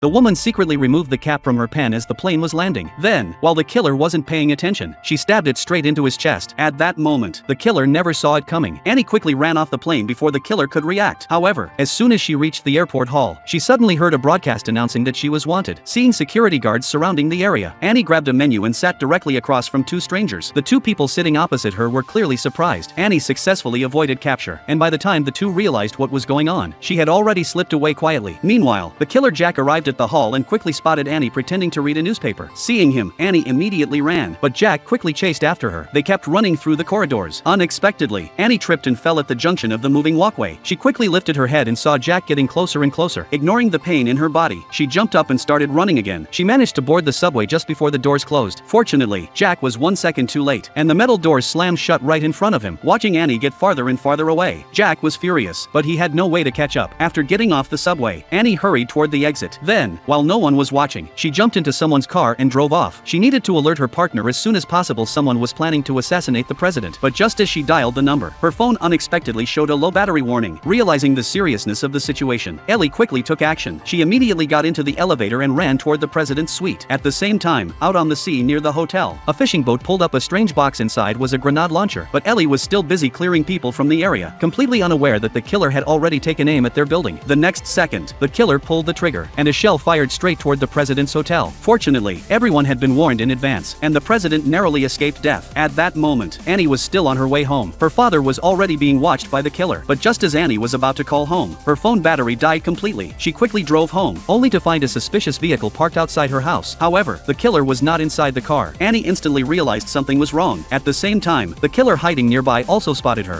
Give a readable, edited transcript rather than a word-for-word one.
The woman secretly removed the cap from her pen as the plane was landing. Then, while the killer wasn't paying attention, she stabbed it straight into his chest. At that moment, the killer never saw it coming. Annie quickly ran off the plane before the killer could react. However, as soon as she reached the airport hall, she suddenly heard a broadcast announcing that she was wanted. Seeing security guards surrounding the area, Annie grabbed a menu and sat directly across from two strangers. The two people sitting opposite her were clearly surprised. Annie successfully avoided capture, and by the time the two realized what was going on, she had already slipped away quietly. Meanwhile, the killer Jack arrived at the hall and quickly spotted Annie pretending to read a newspaper. Seeing him, Annie immediately ran, but Jack quickly chased after her. They kept running through the corridors. Unexpectedly, Annie tripped and fell at the junction of the moving walkway. She quickly lifted her head and saw Jack getting closer and closer. Ignoring the pain in her body, she jumped up and started running again. She managed to board the subway just before the doors closed. Fortunately, Jack was 1 second too late, and the metal doors slammed shut right in front of him. Watching Annie get farther and farther away, Jack was furious, but he had no way to catch up. After getting off the subway, Annie hurried toward the exit. Then, while no one was watching, she jumped into someone's car and drove off. She needed to alert her partner as soon as possible. Someone was planning to assassinate the president. But just as she dialed the number, her phone unexpectedly showed a low battery warning. Realizing the seriousness of the situation, Ellie quickly took action. She immediately got into the elevator and ran toward the president's suite. At the same time, out on the sea near the hotel, a fishing boat pulled up. A strange box inside was a grenade launcher, but Ellie was still busy clearing people from the area, completely unaware that the killer had already taken aim at their building. The next second, the killer pulled the trigger, and a shell fired straight toward the president's hotel. Fortunately, everyone had been warned in advance, and the president narrowly escaped death. At that moment, Annie was still on her way home. Her father was already being watched by the killer, but just as Annie was about to call home, her phone battery died completely. She quickly drove home, only to find a suspicious vehicle parked outside her house. However, the killer was not inside the car. Annie instantly realized something was wrong. At the same time, the killer hiding nearby also spotted her.